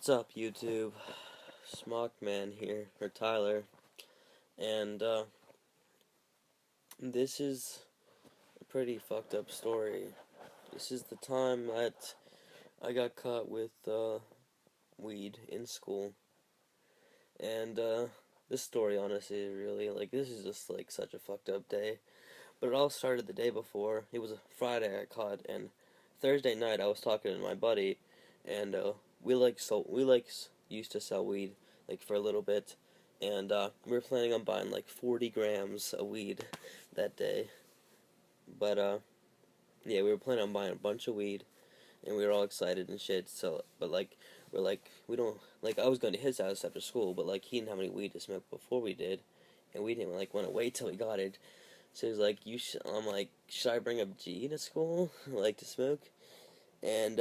What's up, YouTube? Smockman here, or Tyler, and this is a pretty fucked up story. This is the time that I got caught with weed in school, and this story, honestly, really, this is just such a fucked up day. But it all started the day before. It was a Friday I got caught, and Thursday night I was talking to my buddy, and used to sell weed for a little bit, and we were planning on buying 40 grams of weed that day. But yeah, we were planning on buying a bunch of weed, and we were all excited and shit. So, but we don't I was going to his house after school, but he didn't have any weed to smoke before we did, and we didn't want to wait till we got it. So he's like, I'm like, should I bring up G to school, to smoke? And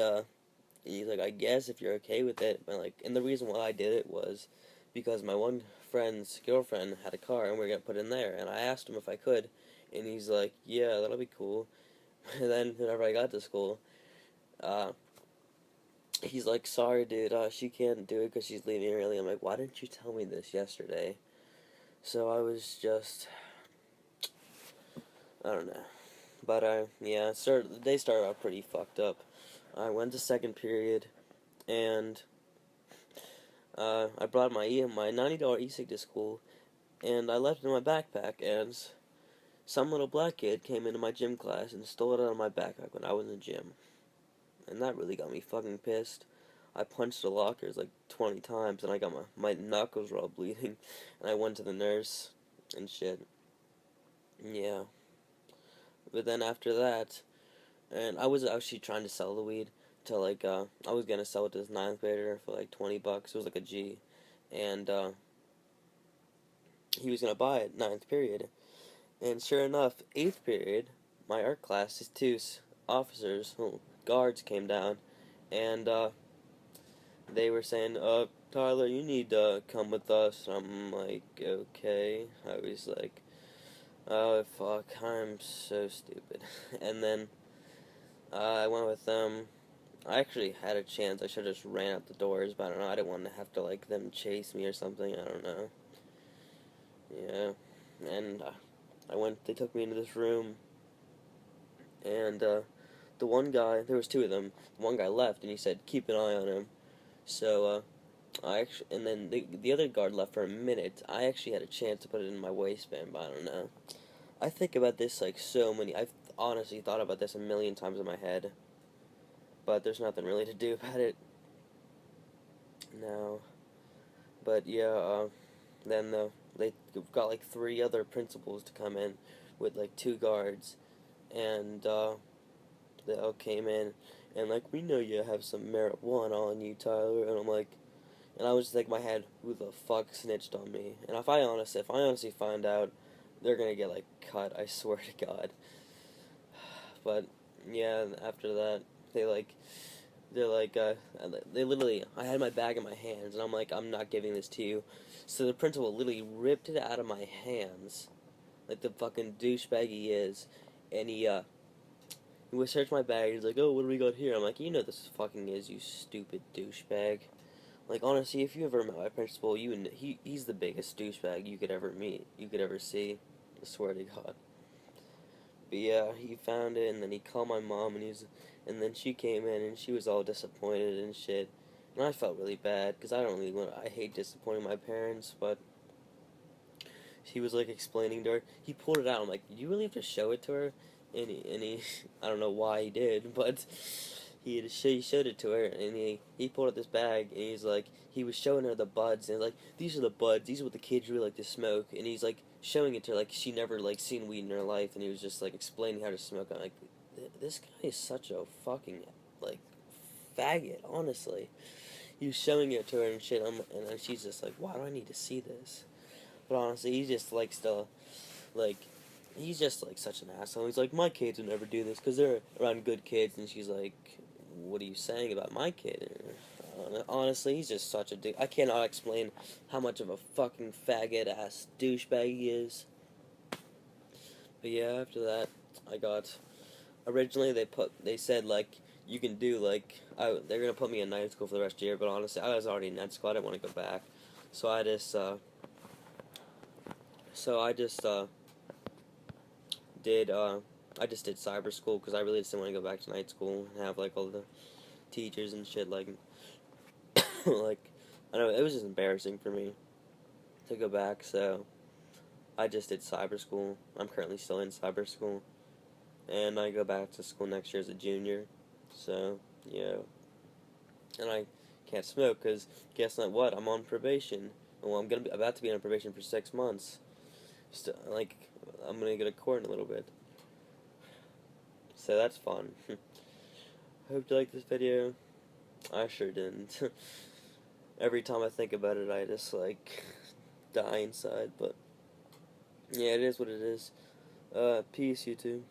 he's like, I guess if you're okay with it. But and the reason why I did it was because my one friend's girlfriend had a car, and we were gonna put it in there. And I asked him if I could, and he's like, yeah, that'll be cool. And then whenever I got to school, uh, he's like, sorry, dude, she can't do it because she's leaving early. I'm like, why didn't you tell me this yesterday? So I was just, I don't know. But yeah, the day started out pretty fucked up. I went to second period, and I brought my $90 e-cig to school, and I left it in my backpack, and some little black kid came into my gym class and stole it out of my backpack when I was in the gym. And that really got me fucking pissed. I punched the lockers 20 times, and I got my knuckles were all bleeding, and I went to the nurse and shit. Yeah. But then after that, and I was actually trying to sell the weed to I was gonna sell it to this 9th grader for $20. It was a G, and he was gonna buy it 9th period. And sure enough, 8th period, my art class, his two officers, guards came down, and they were saying, Tyler, you need to come with us. I'm like, okay. I was like, oh fuck, I'm so stupid. And then I went with them. I actually had a chance. I should have just ran out the doors, but I don't know. I didn't want to have to them chase me or something. I don't know. Yeah, and I went. They took me into this room, and the one guy. There was two of them. One guy left, and he said, "Keep an eye on him." So I actually, and then the other guard left for a minute. I actually had a chance to put it in my waistband, but I don't know. I think about this so many. I've honestly thought about this a million times in my head, but there's nothing really to do about it. No. But yeah, then they got 3 other principals to come in with 2 guards, and they all came in, and we know you have some marijuana on you, Tyler. And I'm like, and I was just in my head, who the fuck snitched on me? And if I honestly find out, they're gonna get cut, I swear to God. But yeah, after that, they they literally, I had my bag in my hands, and I'm like, I'm not giving this to you. So the principal literally ripped it out of my hands, like the fucking douchebag he is, and he would search my bag, he's like, oh, what do we got here? I'm like, you know this fucking is, you stupid douchebag. Honestly, if you ever met my principal, he's the biggest douchebag you could ever meet, you could ever see, I swear to God. But yeah, he found it, and then he called my mom, and then she came in, and she was all disappointed and shit. And I felt really bad, because I hate disappointing my parents, but he was explaining to her. He pulled it out. I'm like, did you really have to show it to her? And he I don't know why he did, but he showed it to her, and he pulled out this bag, and he was showing her the buds, and these are the buds, these are what the kids really like to smoke, and he's showing it to her she never seen weed in her life, and he was just explaining how to smoke. I'm like, this guy is such a fucking faggot, honestly. He was showing it to her and shit, and then she's just like, why do I need to see this? But honestly, he just likes to like he's just such an asshole. He's like, my kids would never do this because they're around good kids, and she's like, what are you saying about my kid? Honestly, he's just such a dude. I cannot explain how much of a fucking faggot ass douchebag he is. But yeah, after that, I got. Originally, they said you can do like they're gonna put me in night school for the rest of the year, but honestly, I was already in night school. I didn't want to go back, so I just did I just did cyber school because I really just didn't want to go back to night school and have like all the teachers and shit like like I don't know, it was just embarrassing for me to go back, so I just did cyber school. I'm currently still in cyber school, and I go back to school next year as a junior. So yeah, and I can't smoke because guess not what? I'm on probation. Well, I'm gonna be about to be on probation for 6 months. Like I'm gonna go to court in a little bit, so that's fun. Hope you like this video. I sure didn't. Every time I think about it, I just like die inside. But yeah, it is what it is. Peace, you two.